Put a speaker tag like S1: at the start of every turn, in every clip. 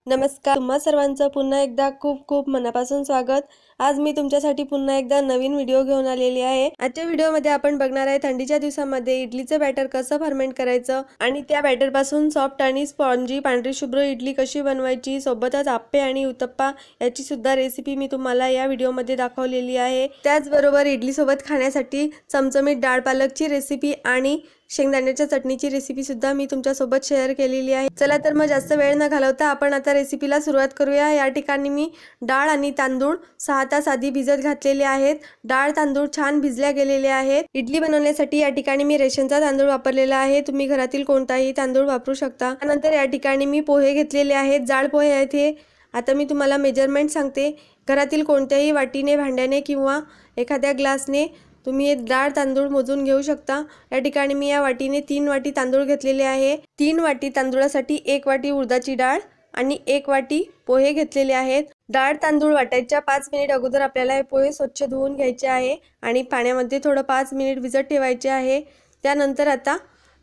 S1: नमस्कार, तुम्हा सर्वांचं पुन्हा एकदा खूप खूप मनापासून स्वागत। आज मी तुमच्यासाठी पुन्हा एकदा नवीन व्हिडिओ घेऊन आलेली आहे। आजच्या व्हिडिओमध्ये आपण बघणार आहे थंडीच्या दिवसांमध्ये इडलीचं बॅटर कसं फर्मेंट करायचं आणि त्या बॅटर पासून सॉफ्ट आणि स्पॉन्जी पांढरी शुभ्र इडली कशी बनवायची, सोबतच आप्पे आणि उत्तप्पा याची सुद्धा रेसिपी मी तुम्हाला या व्हिडिओमध्ये दाखवलेली आहे। त्याचबरोबर इडली सोबत खाण्यासाठी चमचमीत डाळ पालकची रेसिपी आणि शेंगदाण्याच्या चटणीची रेसिपी सुद्धा मी तुमच्यासोबत शेअर केलेली आहे। चला तर मग जास्त वेळ न घालवता आपण आता रेसिपीला सुरुवात करूया। या ठिकाणी मी डाळ आणि तांदूळ 6 तास आधी भिजत घातलेले आहेत। डाळ तांदूळ छान भिजल्या गेलेले आहेत। इडली बनवण्यासाठी या ठिकाणी मी रेशनचा तांदूळ वापरलेला आहे, तुम्ही घरातील कोणताही तांदूळ वापरू शकता। त्यानंतर या ठिकाणी मी पोहे घेतलेले आहेत, जाड पोहे आहेत हे। आता मी तुम्हाला मेजरमेंट सांगते। घरातील कोणत्याही वाटीने, भांड्याने किंवा एखाद्या ग्लासने तुम्ही डाळ तांदूळ मोजून घेऊ शकता। या ठिकाणी मी या वाटीने 3 वाटी तांदूळ घेतलेले आहे। 3 वाटी तांदूळासाठी 1 वाटी उडदाची डाळ आणि 1 वाटी पोहे घेतलेले आहेत। डाळ तांदूळ वाटायच्या 5 मिनिट अगोदर आपल्याला हे पोहे स्वच्छ धुवून घ्यायचे आहे आणि पाण्यामध्ये थोडं 5 मिनिट भिजत ठेवायचे आहे। त्यानंतर आता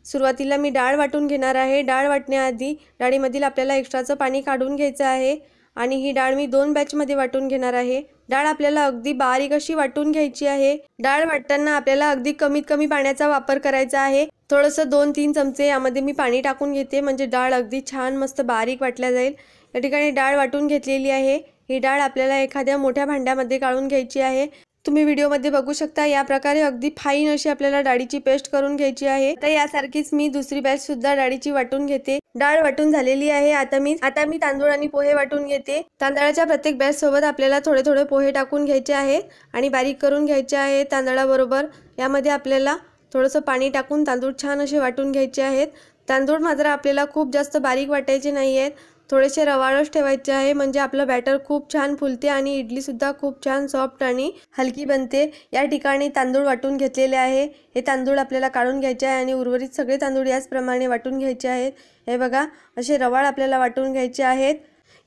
S1: सुरुवातीला मी डाळ वाटून घेणार आहे। डाळ वाटण्याआधी डाळीमधील आपल्याला एक्स्ट्राचं पाणी काढून घ्यायचं आहे आणि ही डाळ मी 2 बॅचमध्ये वाटून घेणार आहे। डाळ आपल्याला अगदी बारीक अशी वाटून घ्यायची आहे। डाळ वाटताना आपल्याला अगदी कमीत कमी पाण्याचा वापर करायचा आहे। थोडंसं 2-3 चमचे यामध्ये मी पाणी टाकून घेते, म्हणजे डाळ अगदी छान मस्त बारीक वाटल्या जाईल। या ठिकाणी डाळ वाटून घेतलेली आहे। ही डाळ आपल्याला एखाद्या मोठ्या भांड्यामध्ये काढून घ्यायची आहे। तुम्ही व्हिडिओमध्ये बघू शकता या प्रकारे अगदी फाईन अशी आपल्याला डाळीची पेस्ट करून घ्यायची आहे। तर यासारखीच मी दुसरी बॅच सुद्धा डाळीची वाटून घेते। डाळ वाटून झालेली आहे। आता मी तांदूळ आणि पोहे वाटून घेते। तांदळाच्या प्रत्येक बॅच सोबत आपल्याला थोडे थोडे पोहे टाकून घ्यायचे आहेत आणि बारीक करून घ्यायचे आहे। तांदळाबरोबर यामध्ये आपल्याला थोडंसं पाणी टाकून तांदूळ छान असे वाटून घ्यायचे आहेत। तांदूळ मात्र आपल्याला खूप जास्त बारीक वाटायचे नाही आहेत, थोडेसे रवाळच ठेवायचे आहे, म्हणजे आपलं बॅटर खूप छान फुलते आणि इडली सुद्धा खूप छान सॉफ्ट आणि हलकी बनते। या ठिकाणी तांदूळ वाटून घेतलेले आहे। हे तांदूळ आपल्याला काढून घ्यायचे आहे आणि उर्वरित सगळे तांदूळ याचप्रमाणे वाटून घ्यायचे आहेत। हे बघा, असे रवाळ आपल्याला वाटून घ्यायचे आहेत।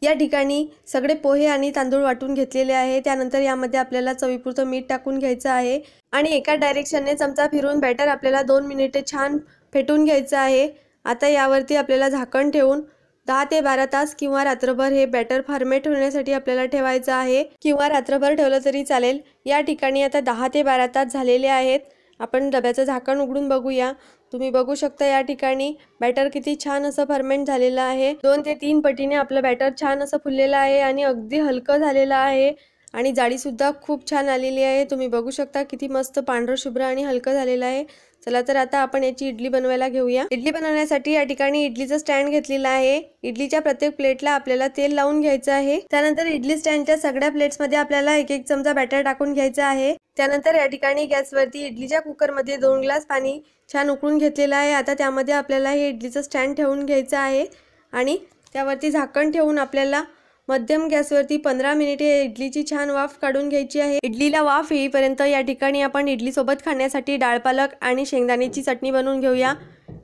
S1: या ठिकाणी सगळे पोहे आणि तांदूळ वाटून घेतलेले आहे। त्यानंतर यामध्ये आपल्याला चवीपुरतं मीठ टाकून घ्यायचं आहे आणि एका डायरेक्शनने चमचा फिरवून बॅटर आपल्याला 2 मिनिटे छान फेटून घ्यायचं आहे। आता यावरती आपल्याला झाकण ठेवून 10 ते 12 तास किंवा रात्रभर हे बॅटर फर्मेंट होण्यासाठी आपल्याला ठेवायचं आहे, किंवा रात्रभर ठेवलं तरी चालेल। या ठिकाणी आता 10 ते 12 तास झालेले आहेत। आपण डब्याचं झाकण उघडून बघूया। तुम्ही बघू शकता या ठिकाणी बॅटर किती छान असं फर्मेंट झालेलं आहे। 2 ते 3 पटीने आपलं बॅटर छान असं फुललेलं आहे आणि अगदी हलकं झालेलं आहे आणि जाडी सुद्धा खूप छान आलेली आहे। तुम्ही बघू शकता किती मस्त पांढरं शुभ्र आणि हलकं झालेलं आहे। चला तर आता आपण याची इडली बनवायला घेऊया। इडली बनवण्यासाठी या ठिकाणी इडलीचं स्टँड घेतलेलं आहे। इडलीच्या प्रत्येक प्लेटला आपल्याला तेल लावून घ्यायचं आहे। त्यानंतर इडली स्टँडच्या सगळ्या प्लेट्समध्ये आपल्याला 1-1 चमचा बॅटर टाकून घ्यायचं आहे। त्यानंतर या ठिकाणी गॅसवरती इडलीच्या कुकरमध्ये 2 ग्लास पाणी छान उकळून घेतलेलं आहे। आता त्यामध्ये आपल्याला हे इडलीचं स्टँड ठेवून घ्यायचं आहे आणि त्यावरती झाकण ठेवून आपल्याला मध्यम गॅसवरती 15 मिनिटे इडलीची छान वाफ काढून घ्यायची आहे। इडलीला वाफ येईपर्यंत या ठिकाणी आपण इडली सोबत खाण्यासाठी डाळ पालक आणि शेंगदाण्याची चटणी बनवून घेऊया।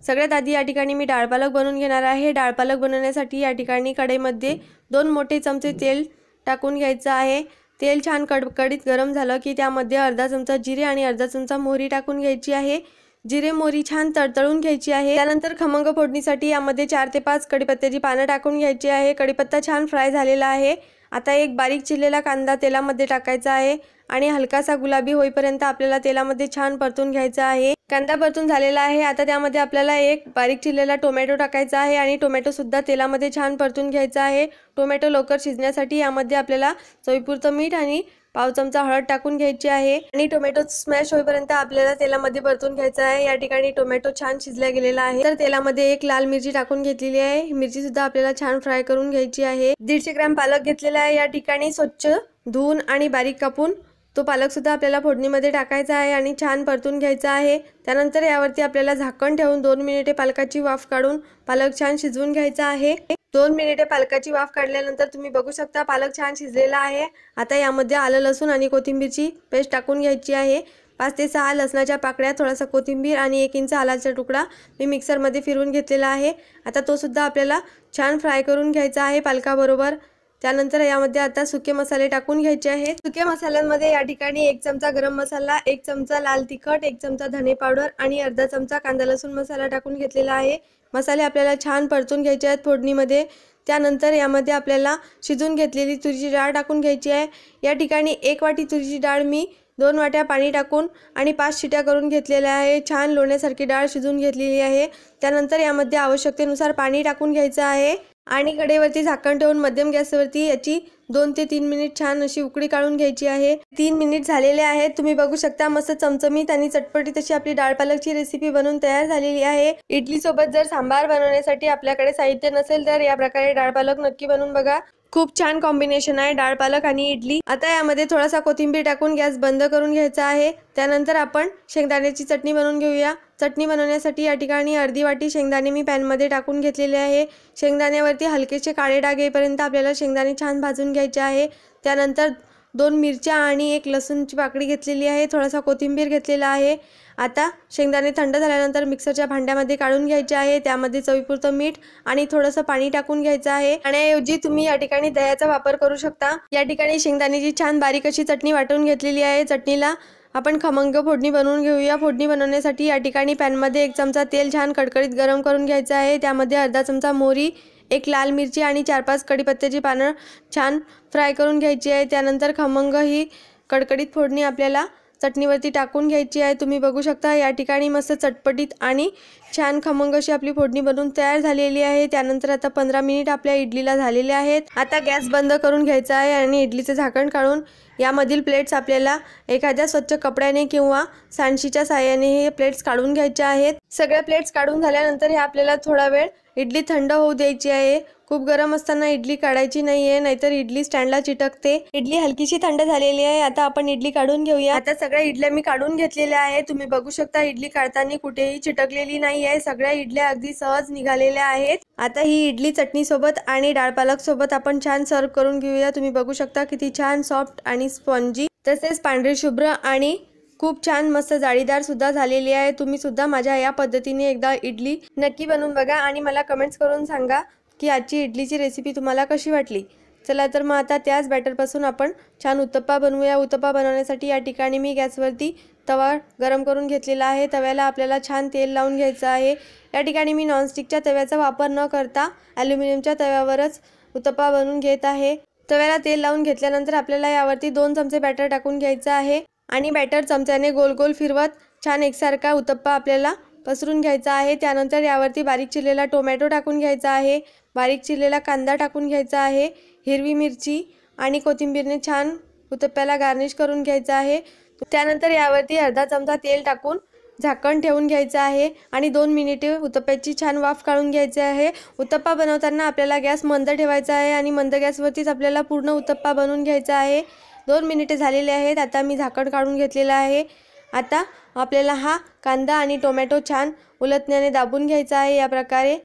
S1: सगळ्यात आधी या ठिकाणी मी डाळ पालक बनवून घेणार आहे। डाळ पालक बनवण्यासाठी या ठिकाणी कढईमध्ये 2 मोठे चमचे तेल टाकून घ्यायचं आहे। तेल छान कडकडीत गरम झालं की त्यामध्ये अर्धा चमचा जिरे आणि अर्धा चमचा मोहरी टाकून घ्यायची आहे। जिरे मोहरी छान तडतडून घ्यायची आहे। त्यानंतर खमंग फोडणीसाठी यामध्ये 4 ते 5 कढीपत्त्याची पानं टाकून घ्यायची आहे। कढीपत्ता छान फ्राय झालेला आहे। आता एक बारीक चिरलेला कांदा तेलामध्ये टाकायचा आहे आणि हलकासा गुलाबी होईपर्यंत आपल्याला तेलामध्ये छान परतून घ्यायचा आहे। कांदा परतून झालेला आहे। आता त्यामध्ये आपल्याला एक बारीक चिरलेला टोमॅटो टाकायचा आहे आणि टोमॅटो सुद्धा तेलामध्ये छान परतून घ्यायचा आहे। टोमॅटो लवकर शिजण्यासाठी यामध्ये आपल्याला चवीपुरतं मीठ आणि पाव चमचा हळद टाकून घ्यायची आहे आणि टोमॅटो स्मॅश होईपर्यंत आपल्याला तेलामध्ये परतून घ्यायचा आहे। या ठिकाणी टोमॅटो छान शिजला गेलेला आहे। तर तेलामध्ये एक लाल मिरची टाकून घेतलेली आहे। मिरची सुद्धा आपल्याला छान फ्राय करून घ्यायची आहे। 150 ग्रॅम पालक घेतलेला आहे। या ठिकाणी स्वच्छ धुवून आणि बारीक कापून तो पालक सुद्धा आपल्याला फोडणीमध्ये टाकायचा आहे आणि छान परतून घ्यायचा आहे। त्यानंतर यावरती आपल्याला झाकण ठेवून 2 मिनिटे पालकाची वाफ काढून पालक छान शिजवून घ्यायचा आहे। 2 मिनिटे पालकाची वाफ काढल्यानंतर तुम्ही बघू शकता पालक छान शिजलेला आहे। आता यामध्ये आलं लसूण आणि कोथिंबीरची पेस्ट टाकून घ्यायची आहे। 5 ते 6 लसणाच्या पाकळ्या, थोडासा कोथिंबीर आणि 1 इंच आलाचा तुकडा मी मिक्सरमध्ये फिरवून घेतलेला आहे। आता तो सुद्धा आपल्याला छान फ्राय करून घ्यायचा आहे पालकाबरोबर। त्यानंतर यामध्ये आता सुके मसाले टाकून घ्यायचे आहेत। सुके मसाल्यांमध्ये या ठिकाणी 1 चमचा गरम मसाला, 1 चमचा लाल तिखट, 1 चमचा धने पावडर आणि अर्धा चमचा कांदा लसूण मसाला टाकून घेतलेला आहे। मसाले आपल्याला छान परतून घ्यायचे आहेत फोडणीमध्ये। त्यानंतर यामध्ये आपल्याला शिजून घेतलेली तुरीची डाळ टाकून घ्यायची आहे। या ठिकाणी 1 वाटी तुरीची डाळ मी 2 वाट्या पाणी टाकून आणि 5 शिट्या करून घेतलेल्या आहे। छान लोण्यासारखी डाळ शिजून घेतलेली आहे। त्यानंतर यामध्ये आवश्यकतेनुसार पाणी टाकून घ्यायचं आहे आणि कढईवरती झाकण ठेवून मध्यम गॅसवरती याची 2 ते 3 मिनिट छान अशी उकळी काढून घ्यायची आहे। 3 मिनिट झालेले आहेत। तुम्ही बघू शकता मस्त चमचमीत आणि चटपटीत अशी आपली डाळ पालकची रेसिपी बनवून तयार झालेली आहे। इडली सोबत जर सांबार बनवण्यासाठी आपल्याकडे साहित्य नसेल तर या प्रकारे डाळ पालक नक्की बनवून बघा। खूप छान कॉम्बिनेशन आहे डाळ पालक आणि इडली। आता यामध्ये थोडासा कोथिंबीर टाकून गॅस बंद करून घ्यायचा आहे। त्यानंतर आपण शेंगदाण्याची चटणी बनवून घेऊया। चटणी बनवण्यासाठी या ठिकाणी अर्धी वाटी शेंगदाणे मी पॅन मध्ये टाकून घेतलेले आहे। शेंगदाण्यावरती हलकेसे काळे डाग येईपर्यंत आपल्याला शेंगदाणे छान भाजून घ्यायचे आहे। त्यानंतर 2 मिरच्या आणि 1 लसूणची पाकळी घेतलेली आहे, थोडासा कोथिंबीर घेतलेला आहे। आता शेंगदाणे थंड झाल्यानंतर मिक्सरच्या भांड्यामध्ये काढून घ्यायचे आहे। त्यामध्ये चवीपुरतं मीठ आणि थोडंसं पाणी टाकून घ्यायचं आहे। पाण्याऐवजी तुम्ही या ठिकाणी दह्याचा वापर करू शकता। या ठिकाणी शेंगदाण्याची छान बारीक अशी चटणी वाटून घेतलेली आहे। चटणीला आपण खमंग फोडणी बनवून घेऊया। फोडणी बनवण्यासाठी या ठिकाणी पॅन मध्ये 1 चमचा तेल छान कडकडीत गरम करून घ्यायचं आहे। त्यामध्ये अर्धा चमचा मोहरी, 1 लाल मिरची आणि 4-5 कढीपत्त्याची पानं छान फ्राय करून घ्यायची आहे। त्यानंतर खमंग ही कडकडीत फोडणी आपल्याला चटणीवरती टाकून घ्यायची आहे। तुम्ही बघू शकता या ठिकाणी मस्त चटपटीत आणि छान खमंग अशी आपली फोडणी बनवून तयार झालेली आहे। त्यानंतर आता 15 मिनिट आपल्या इडलीला झालेले आहेत। आता गॅस बंद करून घ्यायचा आहे आणि इडलीचं झाकण काढून यामधील प्लेट्स आपल्याला एखाद्या स्वच्छ कपड्याने किंवा सांडशीच्या साहाय्याने हे प्लेट्स काढून घ्यायचे आहेत। सगळ्या प्लेट्स काढून झाल्यानंतर हे आपल्याला थोडा वेळ इडली थंड होऊ द्यायची आहे। खूप गरम असताना इडली काढायची नाहीये, नाहीतर इडली स्टँडला चिटकते। इडली हलकीशी थंड झालेली आहे। आता आपण इडली काढून घेऊया। आता सगळ्या इडल्या मी काढून घेतलेल्या आहे। तुम्ही बघू शकता इडली काढताना कुठेही चिटकलेली नाही आहे। सगळ्या इडल्या अगदी सहज निघालेल्या आहेत। आता ही इडली चटणी सोबत आणि डाळ पालक सोबत आपण छान सर्व करून घेऊया। तुम्ही बघू शकता किती छान सॉफ्ट आणि स्पॉन्जी तसेच पांढरी शुभ्र आणि खूप छान मस्त जाळीदार सुद्धा झालेली आहे। तुम्ही सुद्धा माझ्या या पद्धतीने एकदा इडली नक्की बनवून बघा आणि मला कमेंट्स करून सांगा की आजची इडलीची रेसिपी तुम्हाला कशी वाटली। चला तर मग आता त्याच बॅटरपासून आपण छान उत्तप्पा बनवूया। उत्तप्पा बनवण्यासाठी या ठिकाणी मी गॅसवरती तवा गरम करून घेतलेला आहे। तव्याला आपल्याला छान तेल लावून घ्यायचं आहे। या ठिकाणी मी नॉनस्टिकच्या तव्याचा वापर न करता ॲल्युमिनियमच्या तव्यावरच उत्तप्पा बनवून घेत आहे। तव्याला तेल लावून घेतल्यानंतर आपल्याला यावरती 2 चमचे बॅटर टाकून घ्यायचं आहे आणि बॅटर चमच्याने गोल गोल फिरवत छान एकसारखा उत्तप्पा आपल्याला पसरून घ्यायचा आहे। त्यानंतर यावरती बारीक चिरलेला टोमॅटो टाकून घ्यायचा आहे, बारीक चिरलेला कांदा टाकून घ्यायचा आहे, हिरवी मिरची आणि कोथिंबीरने छान उत्तप्प्याला गार्निश करून घ्यायचा आहे। त्यानंतर यावरती अर्धा चमचा तेल टाकून झाकण ठेवून घ्यायचं आहे आणि 2 मिनिटे उत्तप्प्याची छान वाफ काढून घ्यायची आहे। उत्तप्पा बनवताना आपल्याला गॅस मंद ठेवायचा आहे आणि मंद गॅसवरतीच आपल्याला पूर्ण उत्तप्पा बनवून घ्यायचा आहे। 2 मिनिटे झालेले आहेत। आता मी झाकण काढून घेतलेलं आहे। आता आपल्याला हा कांदा आणि टोमॅटो छान उलटण्याने दाबून घ्यायचा आहे या प्रकारे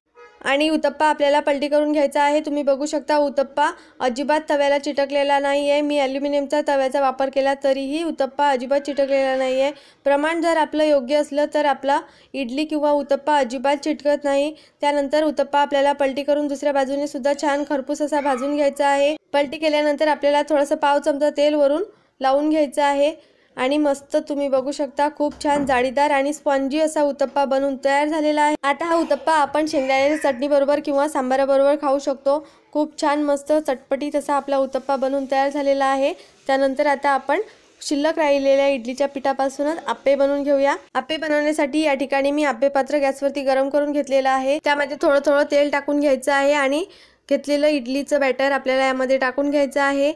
S1: आणि उत्तप्पा आपल्याला पलटी करून घ्यायचा आहे। तुम्ही बघू शकता उत्तप्पा अजिबात तव्याला चिटकलेला नाही आहे। मी ॲल्युमिनियमचा तव्याचा वापर केला तरीही उत्तप्पा अजिबात चिटकलेला नाही आहे। प्रमाण जर आपलं योग्य असलं तर आपला इडली किंवा उत्तप्पा अजिबात चिटकत नाही। त्यानंतर उत्तप्पा आपल्याला पलटी करून दुसऱ्या बाजूने सुद्धा छान खरपूस असा भाजून घ्यायचा आहे। पलटी केल्यानंतर आपल्याला थोडंसं पाव चमचा तेल वरून लावून घ्यायचं आहे आणि मस्त तुम्ही बघू शकता खूप छान जाळीदार आणि स्पॉन्जी असा उत्तप्पा बनवून तयार झालेला आहे। आता हा उत्तप्पा आपण शेंगदाण्याच्या चटणी बरोबर किंवा सांबाराबरोबर खाऊ शकतो। खूप छान मस्त चटपटीत असा आपला उत्तप्पा बनवून तयार झालेला आहे। त्यानंतर आता आपण शिल्लक राहिलेल्या इडलीच्या पिठापासूनच आप्पे बनवून घेऊया। आप्पे बनवण्यासाठी या ठिकाणी मी आप्पे पात्र गॅसवरती गरम करून घेतलेलं आहे। त्यामध्ये थोडं थोडं तेल टाकून घ्यायचं आहे आणि घेतलेलं इडलीचं बॅटर आपल्याला यामध्ये टाकून घ्यायचं आहे।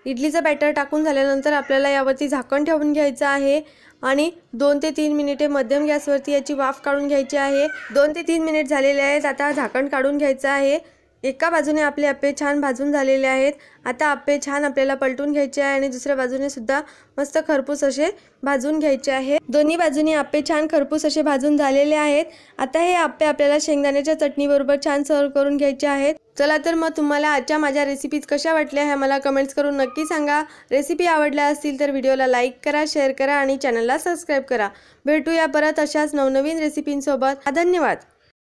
S1: इडलीचं बॅटर टाकून झाल्यानंतर आपल्याला यावरती झाकण ठेवून घ्यायचं आहे आणि 2 ते 3 मिनिटे मध्यम गॅसवरती याची वाफ काढून घ्यायची आहे। 2 ते 3 मिनिट झालेले आहेत। आता झाकण काढून घ्यायचं आहे। एका बाजूने आपले आप्पे छान भाजून झालेले आहेत। आता आप्पे छान आपल्याला पलटून घ्यायचे आहे आणि दुसऱ्या बाजूने सुद्धा मस्त खरपूस असे भाजून घ्यायचे आहे। दोन्ही बाजूने आप्पे छान खरपूस असे भाजून झालेले आहेत। आता हे आप्पे आपल्याला शेंगदाण्याच्या चटणीबरोबर छान सर्व करून घ्यायचे आहेत। चला तर मग तुम्हाला आजच्या माझ्या रेसिपीज कशा वाटल्या हे मला कमेंट्स करून नक्की सांगा। रेसिपी आवडल्या असतील तर व्हिडिओला लाईक करा, शेअर करा आणि चॅनलला सबस्क्राईब करा। भेटूया परत अशाच नवनवीन रेसिपींसोबत। धन्यवाद।